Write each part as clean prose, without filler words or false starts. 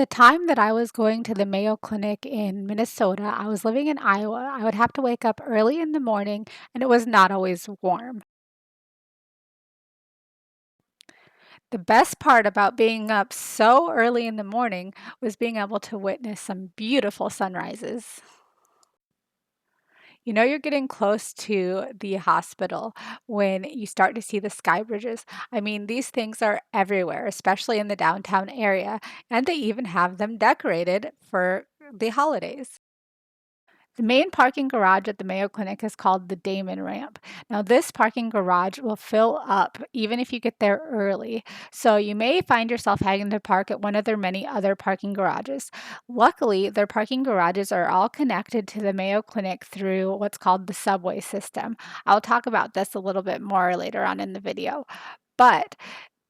The time that I was going to the Mayo Clinic in Minnesota, I was living in Iowa. I would have to wake up early in the morning, and it was not always warm. The best part about being up so early in the morning was being able to witness some beautiful sunrises. You know you're getting close to the hospital when you start to see the sky bridges. I mean, these things are everywhere, especially in the downtown area, and they even have them decorated for the holidays. The main parking garage at the Mayo Clinic is called the Damon Ramp. Now, this parking garage will fill up even if you get there early. So, you may find yourself having to park at one of their many other parking garages. Luckily, their parking garages are all connected to the Mayo Clinic through what's called the subway system. I'll talk about this a little bit more later on in the video. But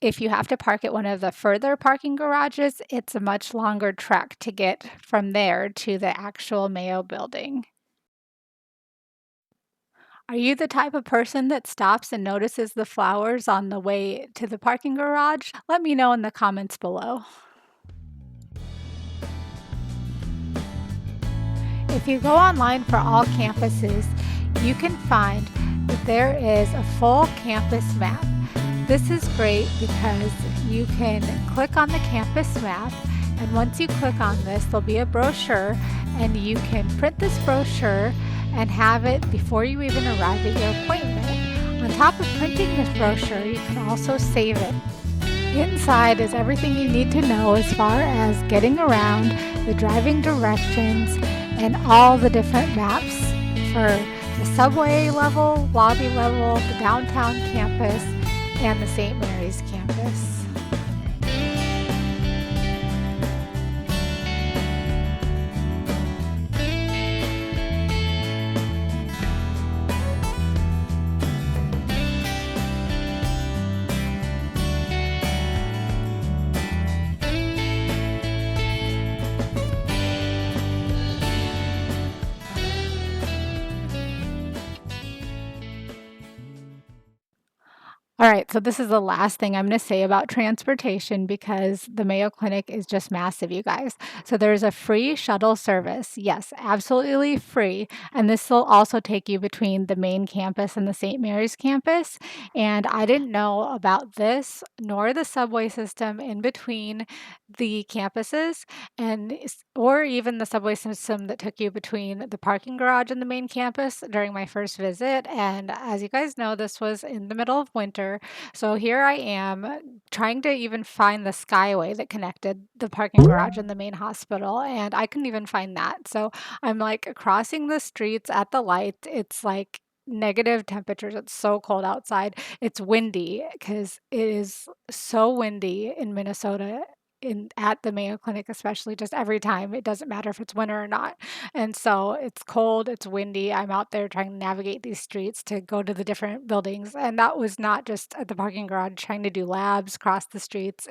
if you have to park at one of the further parking garages, it's a much longer trek to get from there to the actual Mayo building. Are you the type of person that stops and notices the flowers on the way to the parking garage? Let me know in the comments below. If you go online for all campuses, you can find that there is a full campus map. This is great because you can click on the campus map, and once you click on this, there'll be a brochure, and you can print this brochure and have it before you even arrive at your appointment. On top of printing this brochure, you can also save it. Inside is everything you need to know as far as getting around, the driving directions, and all the different maps for the subway level, lobby level, the downtown campus, and the St. Mary's campus. All right, so this is the last thing I'm going to say about transportation because the Mayo Clinic is just massive, you guys. So there's a free shuttle service. Yes, absolutely free. And this will also take you between the main campus and the St. Mary's campus. And I didn't know about this nor the subway system in between the campuses or even the subway system that took you between the parking garage and the main campus during my first visit. And as you guys know, this was in the middle of winter. So here I am trying to even find the skyway that connected the parking garage and the main hospital. And I couldn't even find that. So I'm like crossing the streets at the light. It's like negative temperatures. It's so cold outside. It's windy because it is so windy in Minnesota at the Mayo Clinic, especially just every time. It doesn't matter if it's winter or not. And so it's cold, it's windy. I'm out there trying to navigate these streets to go to the different buildings. And that was not just at the parking garage trying to do labs across the streets.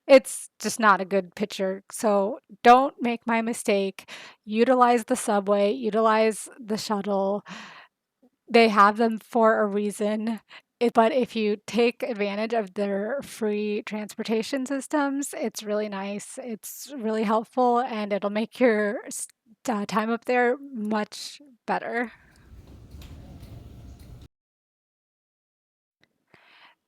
It's just not a good picture. So don't make my mistake. Utilize the subway, utilize the shuttle. They have them for a reason. But if you take advantage of their free transportation systems, it's really nice. It's really helpful, and it'll make your time up there much better.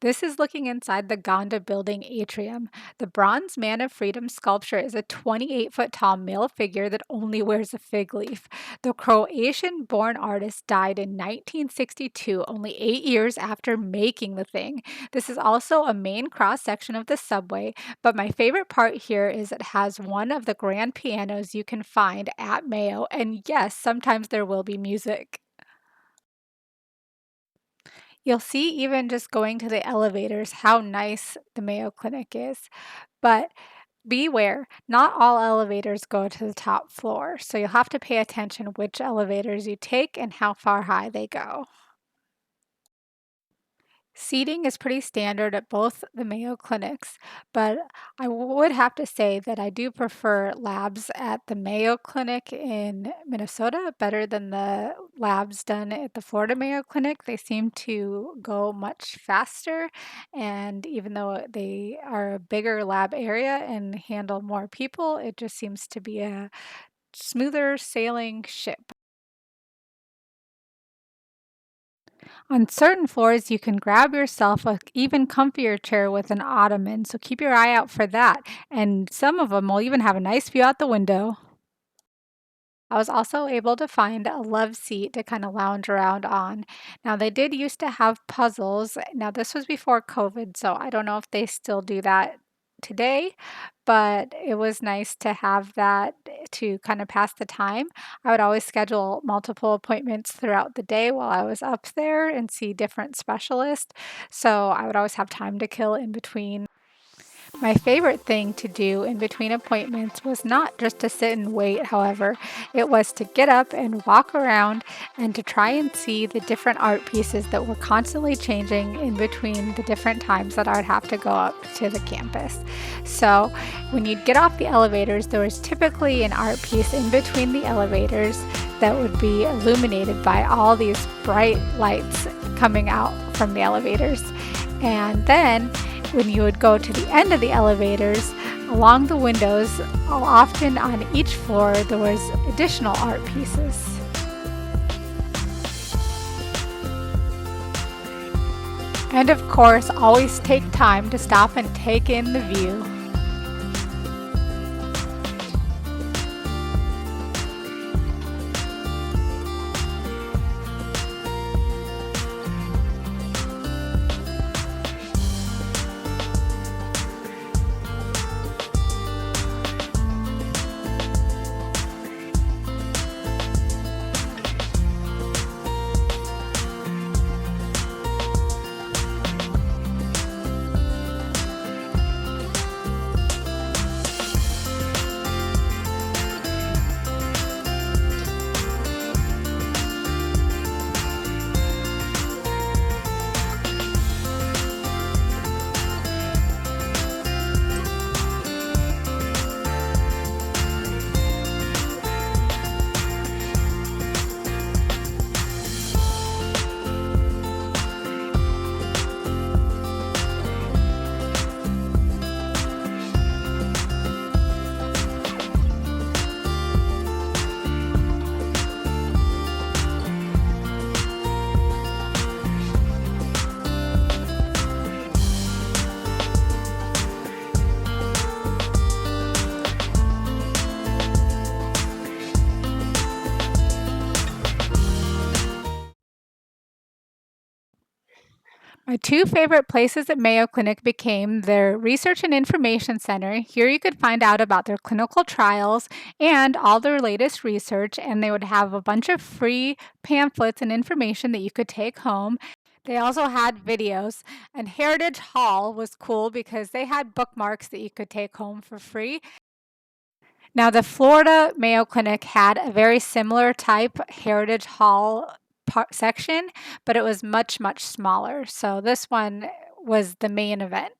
This is looking inside the Gonda building atrium. The bronze Man of Freedom sculpture is a 28-foot tall male figure that only wears a fig leaf. The Croatian born artist died in 1962, only 8 years after making the thing. This is also a main cross section of the subway, but my favorite part here is it has one of the grand pianos you can find at Mayo, and yes, sometimes there will be music. You'll see even just going to the elevators how nice the Mayo Clinic is. But beware, not all elevators go to the top floor, so you'll have to pay attention which elevators you take and how far high they go. Seating is pretty standard at both the Mayo Clinics, but I would have to say that I do prefer labs at the Mayo Clinic in Minnesota better than the labs done at the Florida Mayo Clinic. They seem to go much faster, and even though they are a bigger lab area and handle more people, it just seems to be a smoother sailing ship. On certain floors, you can grab yourself a even comfier chair with an ottoman, so keep your eye out for that. And some of them will even have a nice view out the window. I was also able to find a love seat to kind of lounge around on. Now, they did used to have puzzles. Now, this was before COVID, so I don't know if they still do that today, but it was nice to have that to kind of pass the time. I would always schedule multiple appointments throughout the day while I was up there and see different specialists. So I would always have time to kill in between. My favorite thing to do in between appointments was not just to sit and wait, however, it was to get up and walk around and to try and see the different art pieces that were constantly changing in between the different times that I would have to go up to the campus. So when you'd get off the elevators, there was typically an art piece in between the elevators that would be illuminated by all these bright lights coming out from the elevators. And then when you would go to the end of the elevators, along the windows, often on each floor, there was additional art pieces. And of course, always take time to stop and take in the view. My two favorite places at Mayo Clinic became their Research and Information Center. Here you could find out about their clinical trials and all their latest research, and they would have a bunch of free pamphlets and information that you could take home. They also had videos, and Heritage Hall was cool because they had bookmarks that you could take home for free. Now, the Florida Mayo Clinic had a very similar type Heritage Hall section, but it was much, much smaller. So this one was the main event.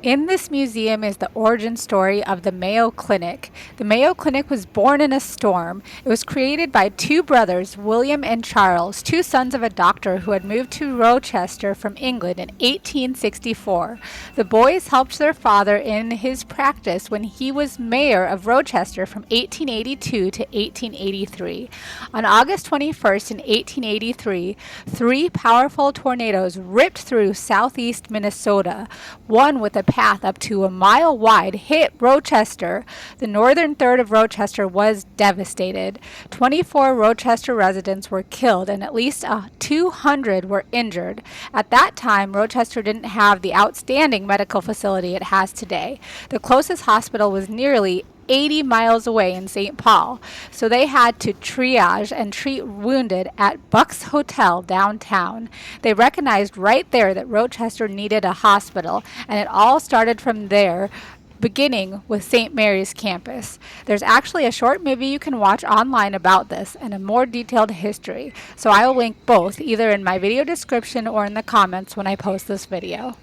In this museum is the origin story of the Mayo Clinic. The Mayo Clinic was born in a storm. It was created by two brothers, William and Charles, two sons of a doctor who had moved to Rochester from England in 1864. The boys helped their father in his practice when he was mayor of Rochester from 1882 to 1883. On August 21st in 1883, three powerful tornadoes ripped through southeast Minnesota. One with a path up to a mile wide hit Rochester. The northern third of Rochester was devastated. 24 Rochester residents were killed and at least 200 were injured. At that time, Rochester didn't have the outstanding medical facility it has today. The closest hospital was nearly 80 miles away in St. Paul, so they had to triage and treat wounded at Buck's Hotel downtown. They recognized right there that Rochester needed a hospital, and it all started from there beginning with St. Mary's campus. There's actually a short movie you can watch online about this and a more detailed history, so I will link both either in my video description or in the comments when I post this video.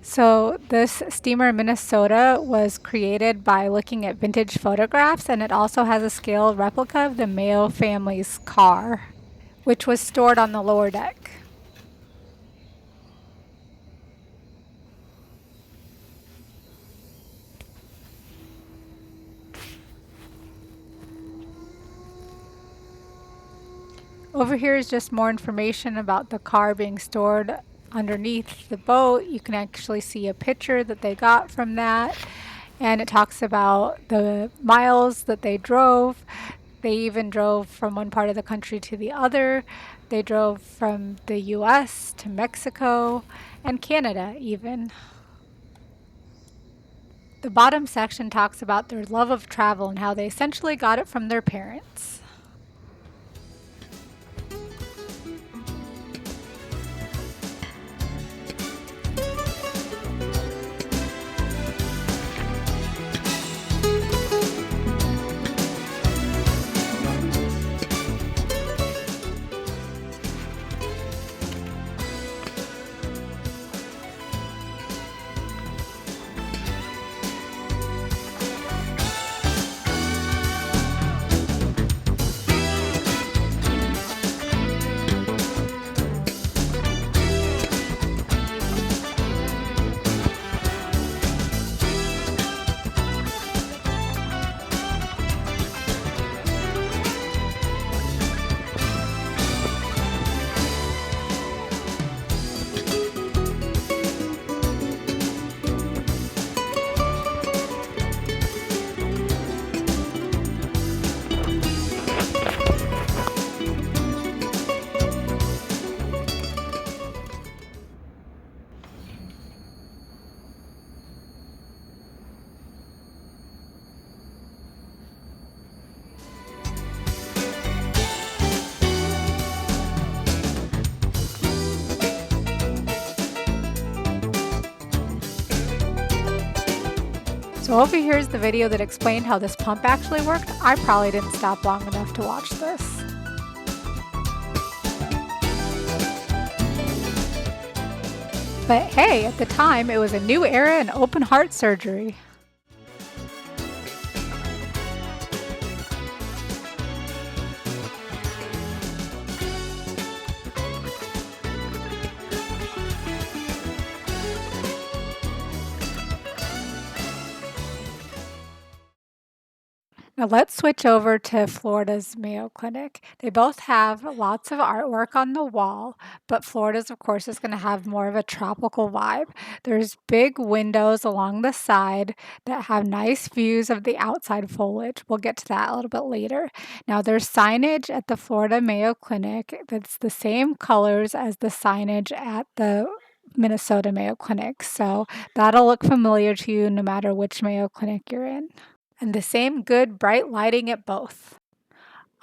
So this steamer in Minnesota was created by looking at vintage photographs, and it also has a scale replica of the Mayo family's car, which was stored on the lower deck. Over here is just more information about the car being stored underneath the boat. You can actually see a picture that they got from that, and it talks about the miles that they drove. They even drove from one part of the country to the other. They drove from the US to Mexico and Canada even. The bottom section talks about their love of travel and how they essentially got it from their parents. So over here is the video that explained how this pump actually worked. I probably didn't stop long enough to watch this. But hey, at the time, it was a new era in open heart surgery. Now let's switch over to Florida's Mayo Clinic. They both have lots of artwork on the wall, but Florida's, of course, is going to have more of a tropical vibe. There's big windows along the side that have nice views of the outside foliage. We'll get to that a little bit later. Now there's signage at the Florida Mayo Clinic that's the same colors as the signage at the Minnesota Mayo Clinic, so that'll look familiar to you no matter which Mayo Clinic you're in. And the same good bright lighting at both.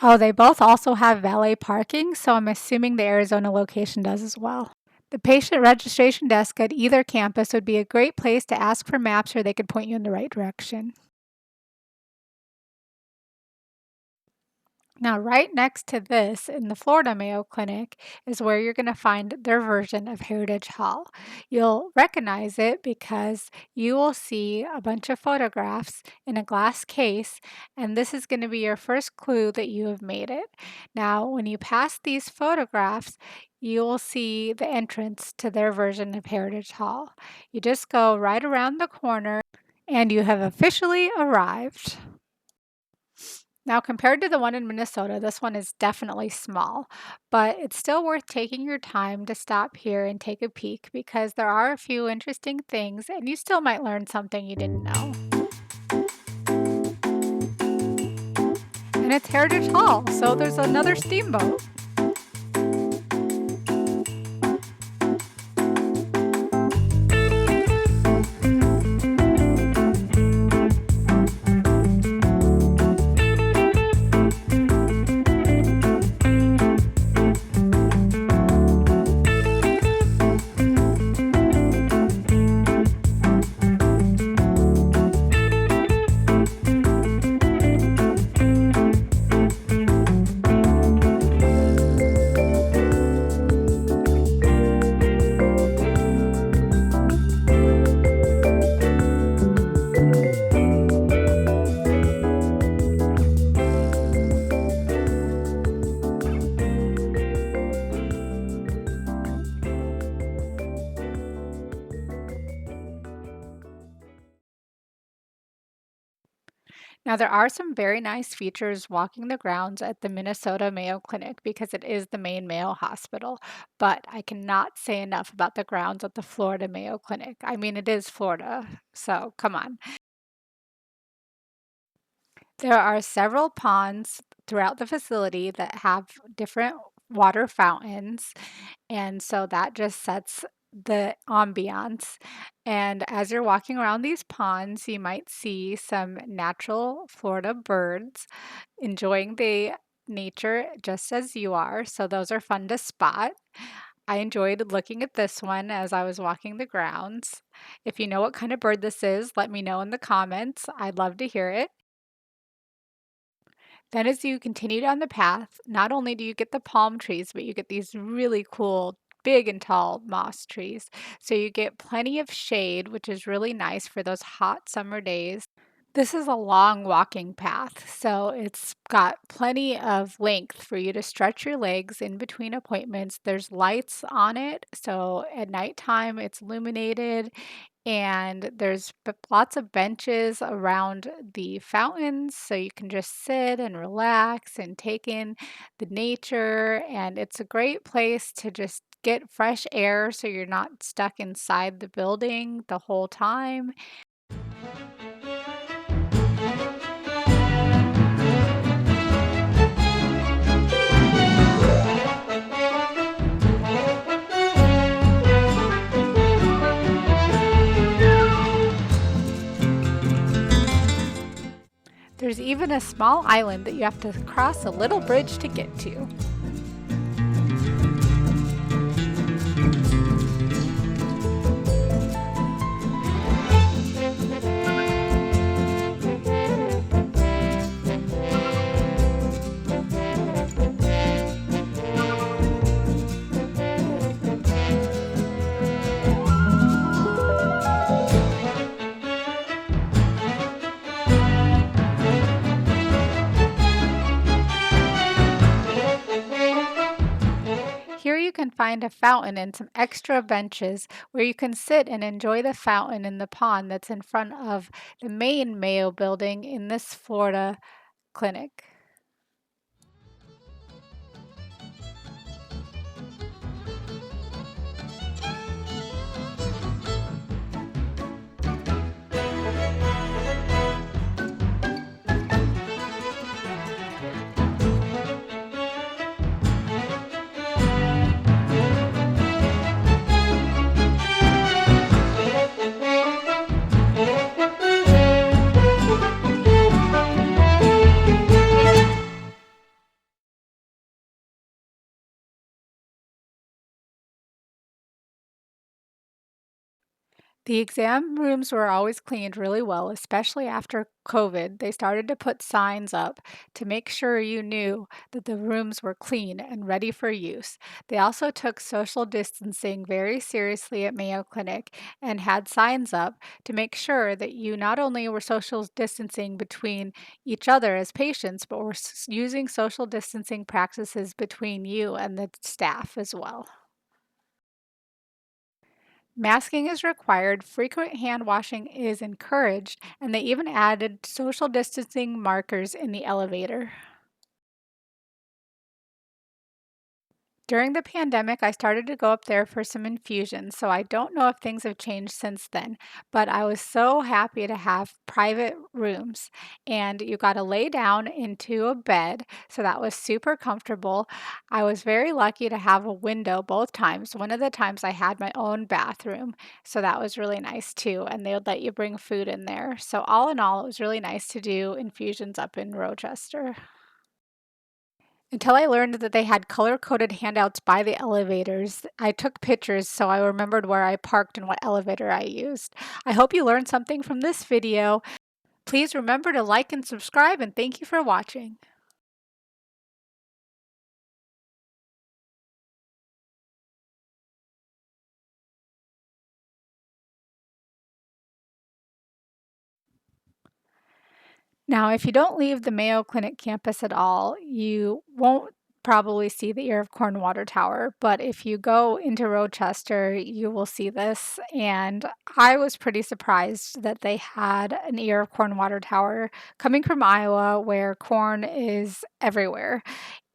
Oh, they both also have valet parking, so I'm assuming the Arizona location does as well. The patient registration desk at either campus would be a great place to ask for maps or they could point you in the right direction. Now, right next to this in the Florida Mayo Clinic is where you're going to find their version of Heritage Hall. You'll recognize it because you will see a bunch of photographs in a glass case, and this is going to be your first clue that you have made it. Now, when you pass these photographs, you will see the entrance to their version of Heritage Hall. You just go right around the corner, and you have officially arrived. Now, compared to the one in Minnesota, this one is definitely small, but it's still worth taking your time to stop here and take a peek because there are a few interesting things and you still might learn something you didn't know. And it's Heritage Hall, so there's another steamboat. Now, there are some very nice features walking the grounds at the Minnesota Mayo Clinic because it is the main Mayo hospital, but I cannot say enough about the grounds at the Florida Mayo Clinic. I mean, it is Florida, so come on. There are several ponds throughout the facility that have different water fountains, and so that just sets the ambiance. And as you're walking around these ponds, you might see some natural Florida birds enjoying the nature just as you are. So those are fun to spot. I enjoyed looking at this one as I was walking the grounds. If you know what kind of bird this is, let me know in the comments. I'd love to hear it. Then as you continue down the path, not only do you get the palm trees, but you get these really cool big and tall moss trees. So you get plenty of shade, which is really nice for those hot summer days. This is a long walking path, so it's got plenty of length for you to stretch your legs in between appointments. There's lights on it, so at nighttime it's illuminated, and there's lots of benches around the fountains, so you can just sit and relax and take in the nature. And it's a great place to just get fresh air so you're not stuck inside the building the whole time. There's even a small island that you have to cross a little bridge to get to. Here you can find a fountain and some extra benches where you can sit and enjoy the fountain in the pond that's in front of the main Mayo building in this Florida clinic. The exam rooms were always cleaned really well, especially after COVID. They started to put signs up to make sure you knew that the rooms were clean and ready for use. They also took social distancing very seriously at Mayo Clinic and had signs up to make sure that you not only were social distancing between each other as patients, but were using social distancing practices between you and the staff as well. Masking is required, frequent hand washing is encouraged, and they even added social distancing markers in the elevator. During the pandemic, I started to go up there for some infusions, so I don't know if things have changed since then, but I was so happy to have private rooms. And you got to lay down into a bed, so that was super comfortable. I was very lucky to have a window both times. One of the times I had my own bathroom, so that was really nice too, and they would let you bring food in there. So all in all, it was really nice to do infusions up in Rochester. Until I learned that they had color-coded handouts by the elevators. I took pictures so I remembered where I parked and what elevator I used. I hope you learned something from this video. Please remember to like and subscribe, and thank you for watching. Now, if you don't leave the Mayo Clinic campus at all, you won't probably see the ear of corn water tower, but if you go into Rochester, you will see this, and I was pretty surprised that they had an ear of corn water tower coming from Iowa, where corn is everywhere.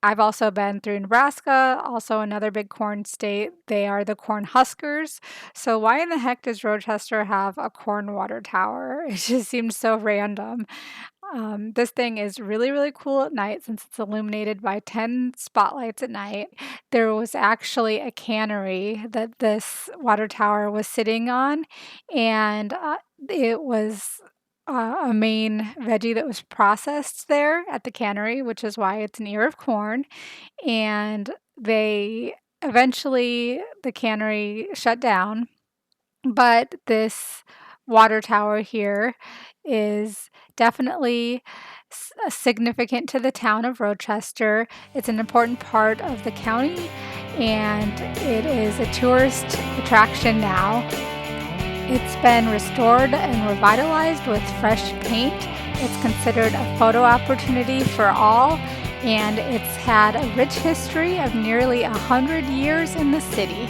I've also been through Nebraska, also another big corn state. They are the corn huskers. So why in the heck does Rochester have a corn water tower? It just seems so random. This thing is really, really cool at night since it's illuminated by 10 spotlights at night. There was actually a cannery that this water tower was sitting on, and it was a main veggie that was processed there at the cannery, which is why it's an ear of corn. And they eventually, the cannery shut down, but this water tower here is definitely significant to the town of Rochester. It's an important part of the county, and it is a tourist attraction now. It's been restored and revitalized with fresh paint. It's considered a photo opportunity for all, and it's had a rich history of nearly 100 years in the city.